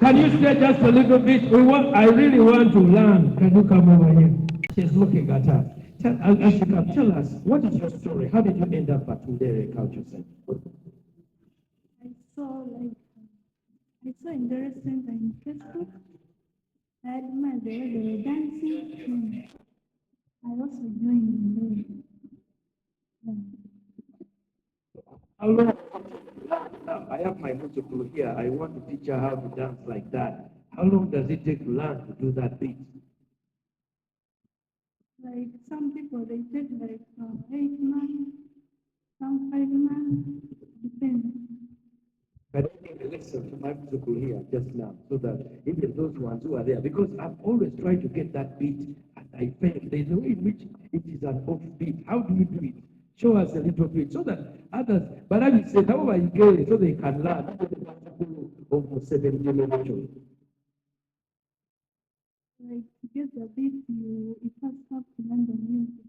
Can you stay just a little bit? I really want to learn. Can you come over here? She's looking at us. Ashika, tell us, what is your story? How did you end up at Ndere Culture Center? I saw Ndere Center in Facebook. I admired the way they were dancing. I also joined Ndere. Hello. I have my multiple here. I want to teach her how to dance like that. How long does it take to learn to do that beat? Like some people, they take like 8 months, some 5 months, depends. But I need a lesson to my physical here just now, so that even those ones who are there, because I've always tried to get that beat, and I fail. There's a way in which it is an off beat. How do you do it? Show us a little bit so that others, but I will say, however you get it, so they can learn of 7 generations. Like to get the beat, you first have to learn the music,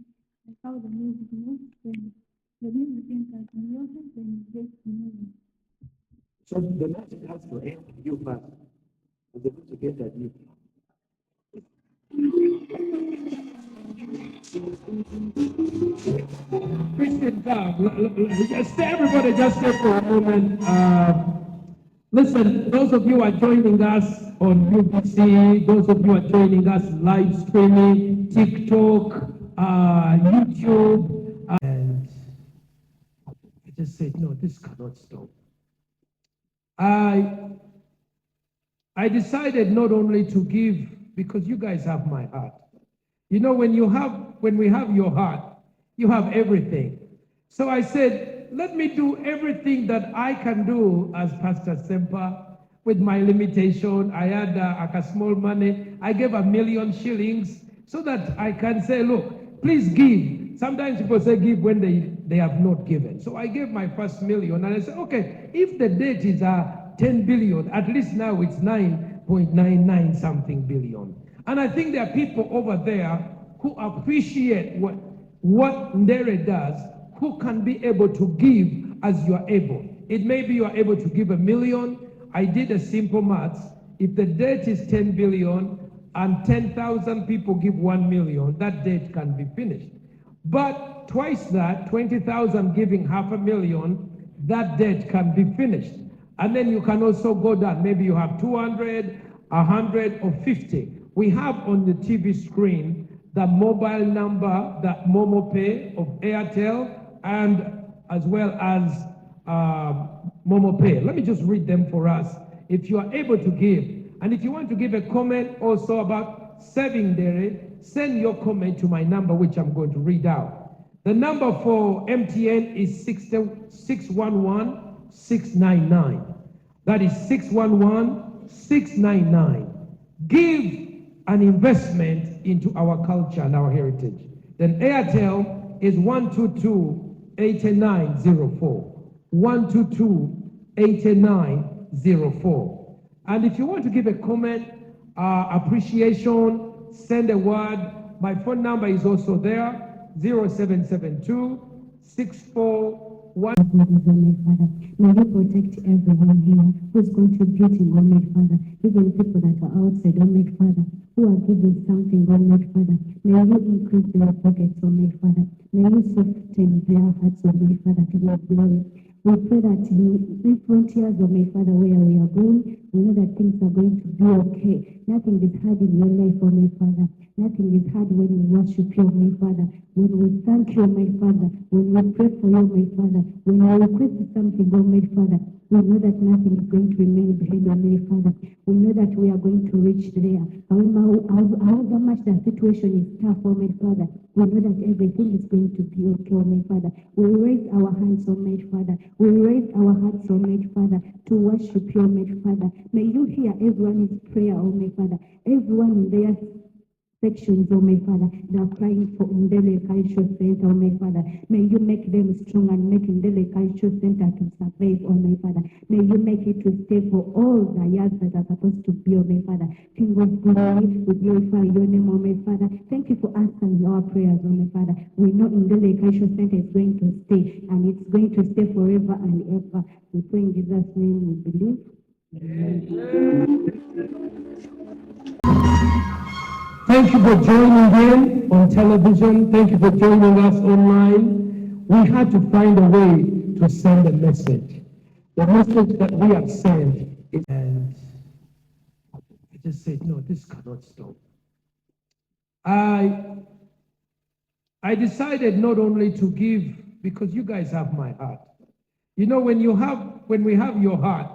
like how the music moves, then the music enters the music, then you get to know it. So the magic has to end you first, and the music enters you. Christian God, everybody just stay for a moment. Listen, those of you who are joining us on UBC, those of you who are joining us live streaming, TikTok, YouTube, and I just said, no, this cannot stop. I decided not only to give, because you guys have my heart. You know, when we have your heart, you have everything. So I said, let me do everything that I can do as Pastor Sempa with my limitation. I had a small money. I gave 1 million shillings so that I can say, look, please give. Sometimes people say give when they have not given. So I gave my first million and I said, okay, if the debt is 10 billion, at least now it's 9.99 something billion. And I think there are people over there who appreciate what Ndere does, who can be able to give as you are able. It may be you are able to give 1 million. I did a simple maths. If the debt is 10 billion and 10,000 people give 1 million, that debt can be finished. But twice that, 20,000 giving 500,000, that debt can be finished. And then you can also go down. Maybe you have 200, 100, or 50. We have on the TV screen the mobile number, the Momo Pay of Airtel, and as well as Momo Pay. Let me just read them for us. If you are able to give, and if you want to give a comment also about serving Ndere, send your comment to my number, which I'm going to read out. The number for MTN is 611-699. That is 611-699. Give an investment into our culture and our heritage. Then Airtel is 122-8904. 122-8904. And if you want to give a comment, appreciation, send a word. My phone number is also there, 0772-641. Father, may you protect everyone here who's contributing, Almighty Father, even people that are outside, Almighty Father, who are giving something, Almighty Father. May you increase their pockets, Almighty Father. May you soften their hearts, Almighty Father, to your glory. We pray that in frontiers, Almighty Father, where we are going, we know that things are going to be okay. Nothing is hard in your life, Almighty Father. Nothing is hard when we worship you, Almighty Father. When we thank you, Almighty Father. When we pray for you, Almighty Father. When we request something, Almighty Father. We know that nothing is going to remain behind, Almighty Father. We know that we are going to reach there. However much the situation is tough, Almighty Father, we know that everything is going to be okay, Almighty Father. We raise our hands, Almighty Father. We raise our hearts, Almighty Father, to worship you, Almighty Father. May you hear everyone's prayer, Almighty Father. Everyone in their sections, Almighty Father, they are crying for Ndere Cultural Center, Almighty Father. May you make them strong and make Ndere Cultural Center to survive, Almighty Father. May you make it to stay for all the years that are supposed to be, Almighty Father. King of glory, we glorify your name, Almighty Father. Thank you for answering our prayers, Almighty Father. We know Ndere Cultural Center is going to stay, and it's going to stay forever and ever. We pray in Jesus' name, we believe. Amen. Thank you for joining in on television. Thank you for joining us online. We had to find a way to send a message. The message that we have sent is, and I just said, no, this cannot stop. I decided not only to give, because you guys have my heart. You know, when we have your heart,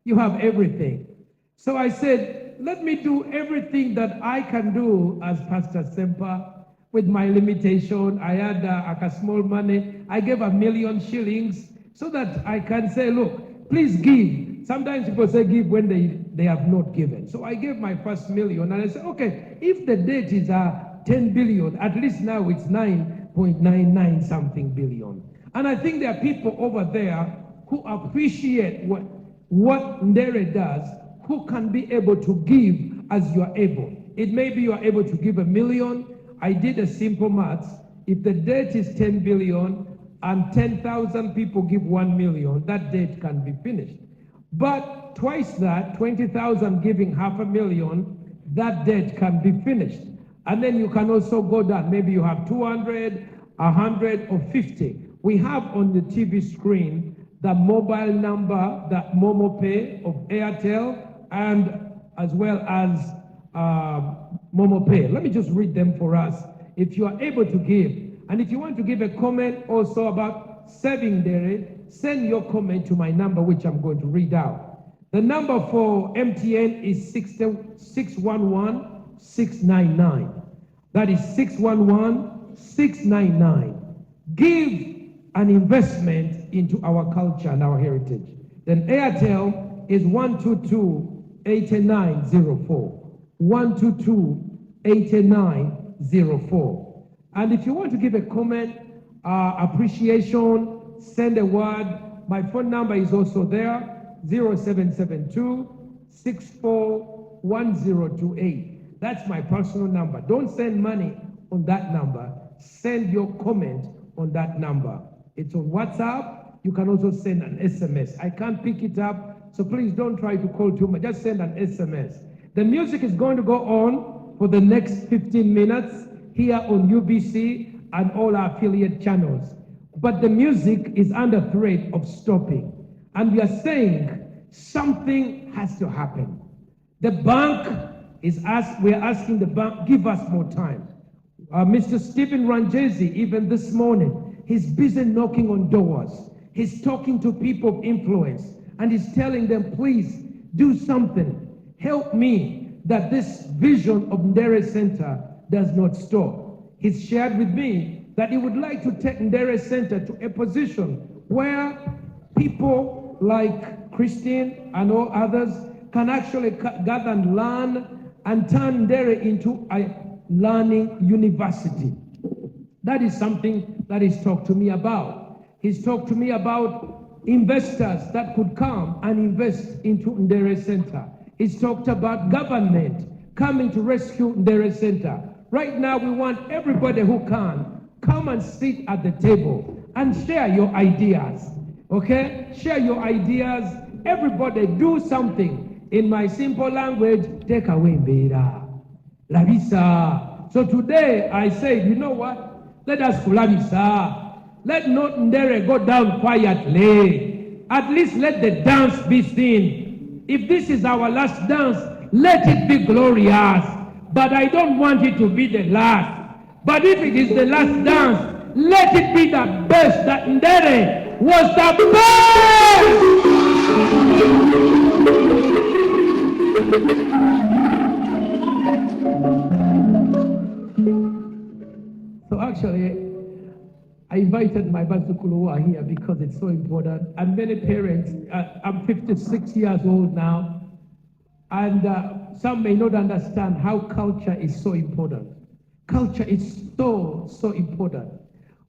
you have everything. So I said, let me do everything that I can do as Pastor Sempa with my limitation. I had a small money. I gave 1 million shillings so that I can say, look, please give. Sometimes people say give when they have not given. So I gave my first million and I said, okay, if the debt is 10 billion, at least now it's 9.99 something billion. And I think there are people over there who appreciate what Ndere does, who can be able to give as you are able. It may be you are able to give 1 million. I did a simple maths. If the debt is 10 billion and 10,000 people give 1 million, that debt can be finished. But twice that, 20,000 giving 500,000, that debt can be finished. And then you can also go down. Maybe you have 200, 100, or 50. We have on the TV screen the mobile number, the Momo Pay of Airtel, and as well as Momo Pay. Let me just read them for us. If you are able to give, and if you want to give a comment also about serving Ndere, send your comment to my number, which I'm going to read out. The number for MTN is 611-699. That is 611-699. Give an investment into our culture and our heritage. Then Airtel is 122-8904. 122-8904. And if you want to give a comment, appreciation, send a word. My phone number is also there, 0772-641028. That's my personal number. Don't send money on that number. Send your comment on that number. It's on WhatsApp. You can also send an SMS. I can't pick it up, so please don't try to call too much. Just send an SMS. The music is going to go on for the next 15 minutes here on UBC, and all our affiliate channels. But the music is under threat of stopping. And we are saying something has to happen. The bank we are asking the bank, give us more time. Mr. Stephen Ranjezi, even this morning, he's busy knocking on doors. He's talking to people of influence, and he's telling them, please do something. Help me that this vision of Ndere Center does not stop. He's shared with me that he would like to take Ndere Center to a position where people like Christine and all others can actually gather and learn and turn Ndere into a learning university. That is something that he's talked to me about. He's talked to me about investors that could come and invest into Ndere Center. He's talked about government coming to rescue Ndere Center. Right now, we want everybody who can come and sit at the table and share your ideas. Okay? Share your ideas. Everybody do something. In my simple language, take away Mbera. Labisa. So today I said, you know what? Let us kulabisa. Let not Ndere go down quietly. At least let the dance be seen. If this is our last dance, let it be glorious. But I don't want it to be the last. But if it is the last dance, let it be the best. That Ndere was the best. So actually, I invited my Bazukulu who are here because it's so important. And many parents, I'm 56 years old now, and some may not understand how culture is so important. Culture is so important.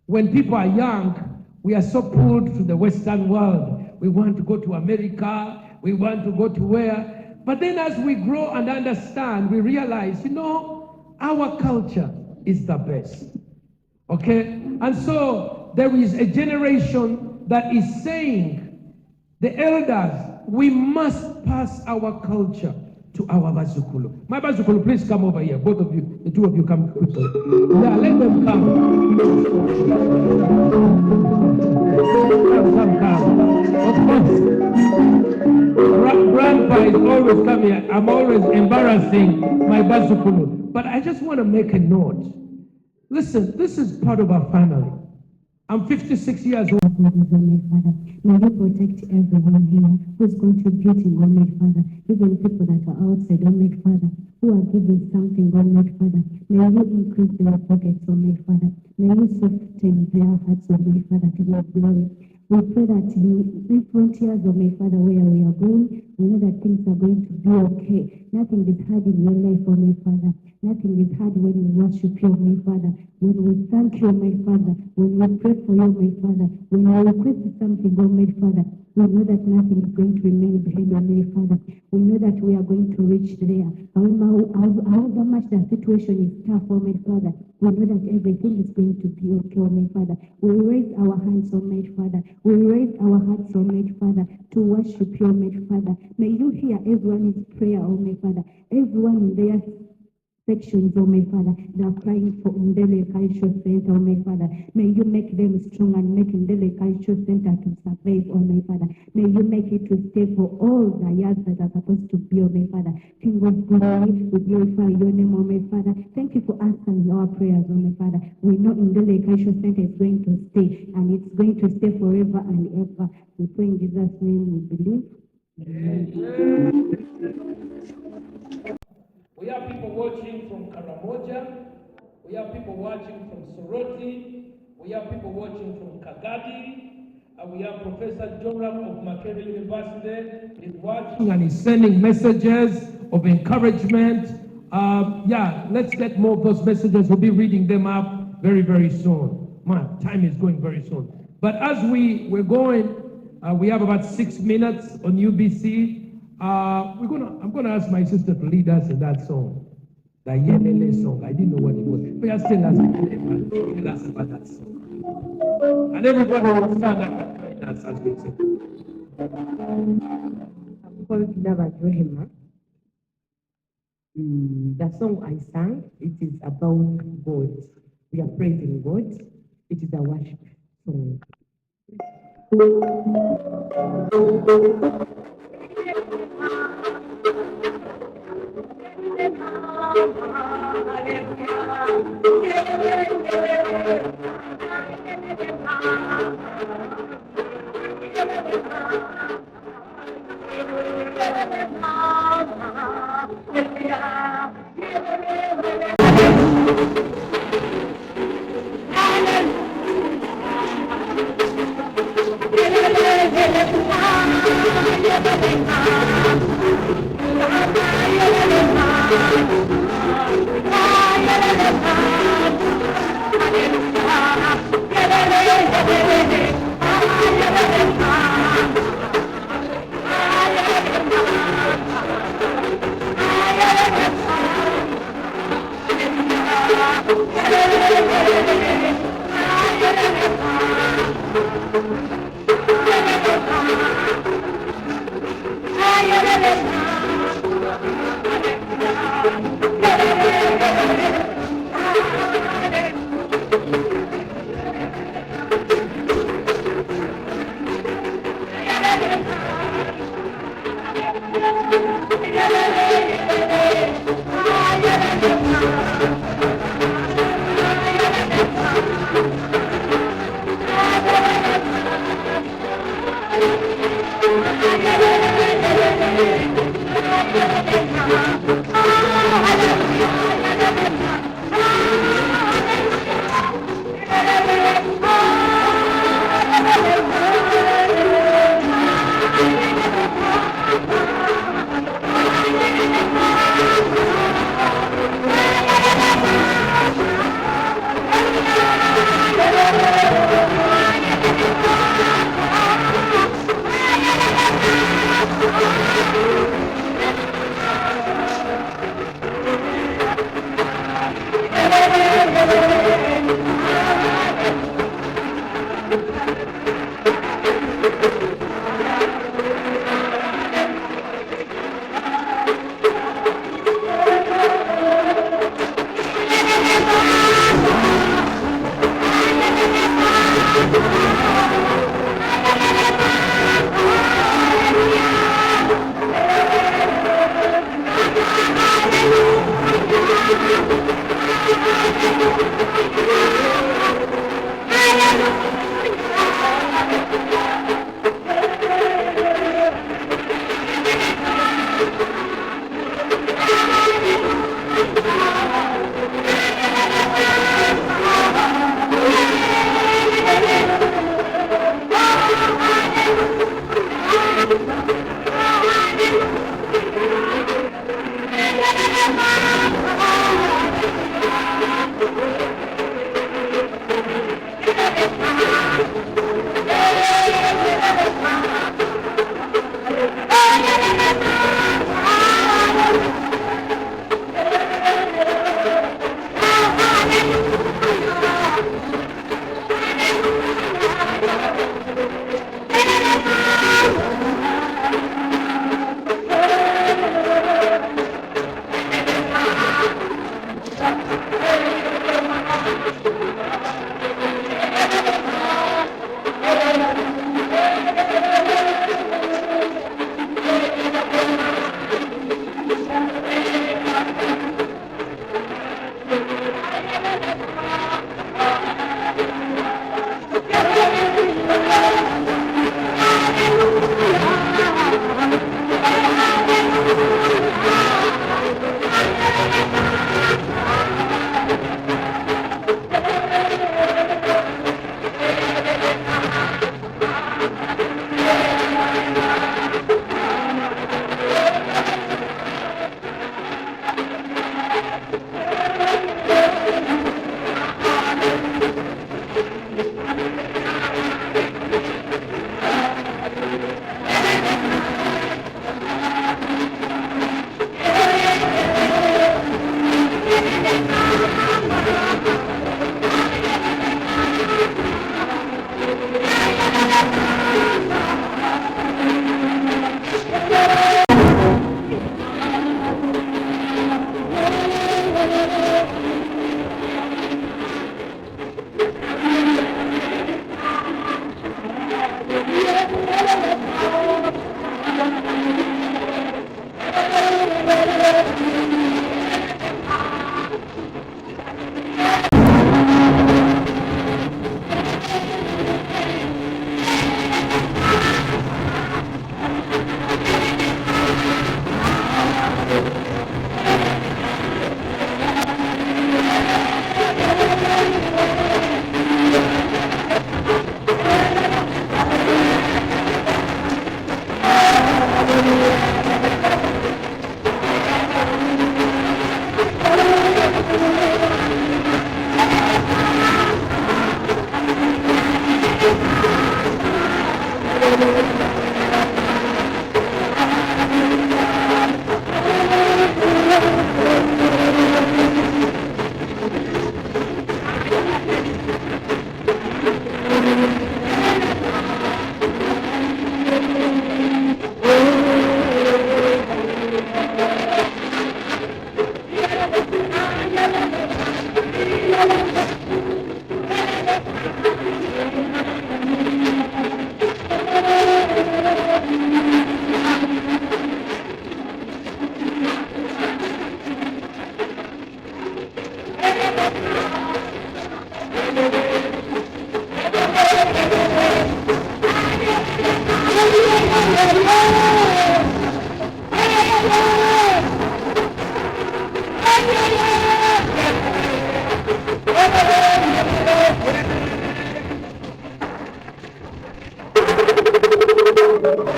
When people are young, we are so pulled to the Western world. We want to go to America. We want to go to where. But then as we grow and understand, we realize, you know, our culture is the best. Okay? And so there is a generation that is saying, the elders, we must pass our culture to our Bazukulu. My Bazukulu, please come over here. Both of you, the two of you come quickly. Yeah, let them come. Come. Of course. Grandpa is always coming. I'm always embarrassing my Bazukulu. But I just want to make a note. Listen, this is part of our family. I'm 56 years old. Almighty Father, may you protect everyone here who's contributing, Almighty Father, even people that are outside, Almighty Father, who are giving something, Almighty Father. May you increase their pockets, Almighty Father. May you soften their hearts, Almighty Father, to your glory. We pray that in frontiers, Almighty Father, where we are going, we know that things are going to be okay. Nothing is hard in your life, Almighty Father. Nothing is hard when we worship you, my Father. When we thank you, my Father. When we pray for you, my Father. When we request something, oh my Father. We know that nothing is going to remain behind, oh my Father. We know that we are going to reach there. However much the situation is tough, oh my Father, we know that everything is going to be okay, oh my Father. We raise our hands, oh my Father. We raise our hearts, oh my Father, to worship you, oh my Father. May you hear everyone's prayer, oh my Father. Everyone in their sections, oh my Father, they are crying for Ndere Cultural Center, oh my Father. May you make them strong and make Ndere Cultural Center to survive, oh my Father. May you make it to stay for all the years that are supposed to be, oh my Father. King of glory, we glorify your name, oh my Father. Thank you for answering our prayers, oh my Father. We know Ndere Cultural Center is going to stay, and it's going to stay forever and ever. We pray in Jesus' name, we believe. Amen. We have people watching from Karamoja. We have people watching from Soroti. We have people watching from Kagadi. We have Professor Joram of Makerere University is watching and is sending messages of encouragement. Let's get more of those messages. We'll be reading them up very, very soon. Man, time is going very soon. But as we're going, we have about 6 minutes on UBC. I'm gonna ask my sister to lead us in that song. The Yelele song. I didn't know what it was. We are still asking tell us about that song. And everybody will stand up and join us as we sing. I'm called Ndere This. The song I sang, it is about God. We are praising God. It is a worship song.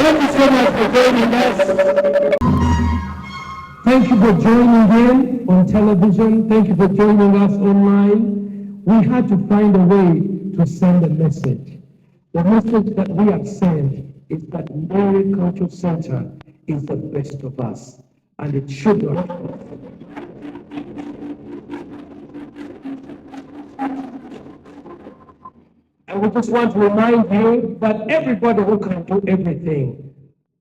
Thank you so much for joining us. Thank you for joining in on television. Thank you for joining us online. We had to find a way to send a message. The message that we have sent is that Ndere Cultural Center is the best of us, and it should not. And we just want to remind you that everybody who can do everything,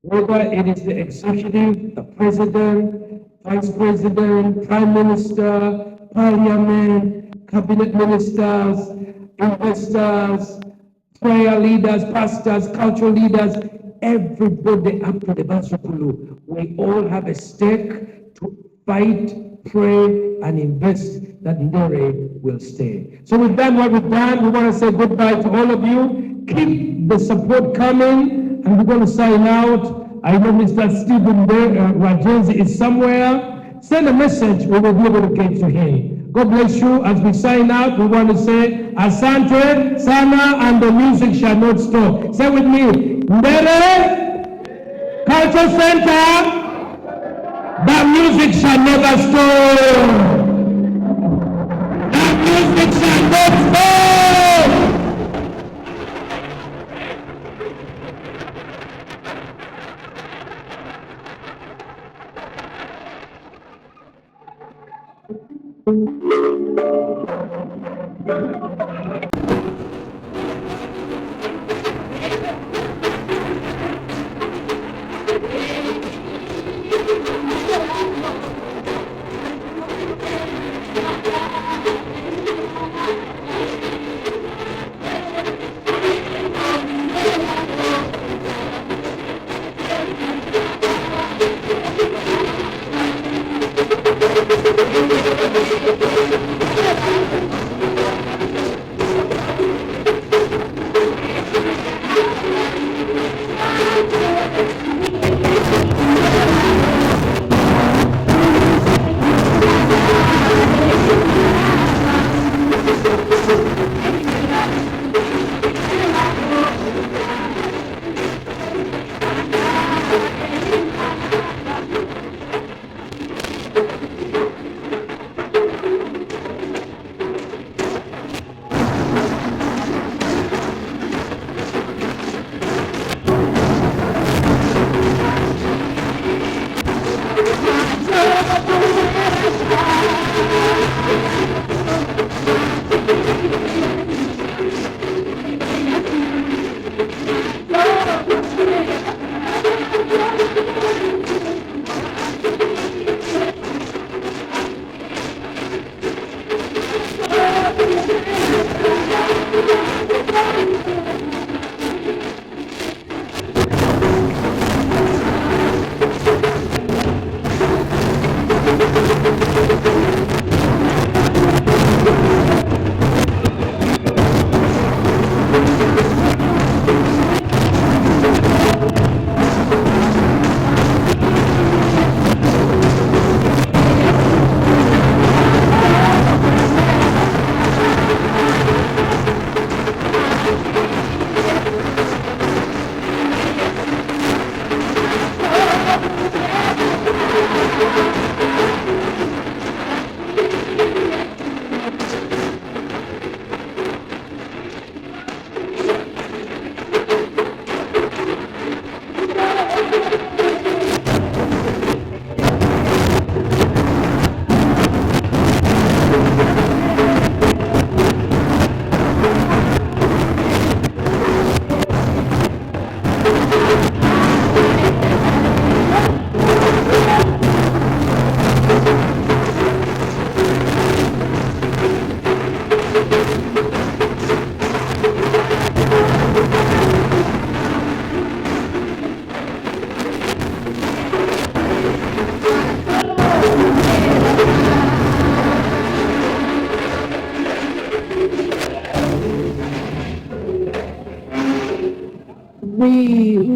whether it is the executive, the president, vice president, prime minister, parliament, cabinet ministers, investors, prayer leaders, pastors, cultural leaders, everybody up to the Basukulu, we all have a stake to fight, pray, and invest that Ndere will stay. So we've done what we've done. We want to say goodbye to all of you. Keep the support coming, and we're going to sign out. I know Mr. Stephen Rajenzi is somewhere. Send a message. We will be able to get to him. God bless you. As we sign out, we want to say Asante, Sana, and the music shall not stop. Say with me, Ndere Cultural Center, the music shall never stop. The music shall not stop.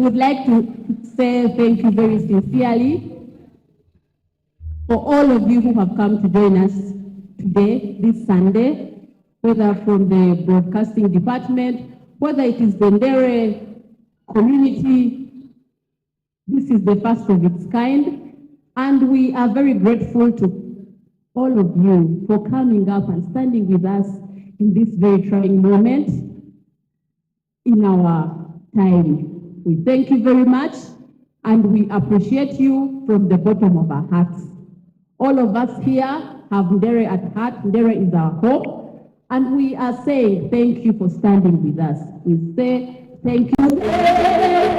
would like to say thank you very sincerely for all of you who have come to join us today, this Sunday, whether from the broadcasting department, whether it is the Ndere community. This is the first of its kind, and we are very grateful to all of you for coming up and standing with us in this very trying moment in our time. We thank you very much, and we appreciate you from the bottom of our hearts. All of us here have Ndere at heart. Ndere is our home, and we are saying thank you for standing with us. We say thank you.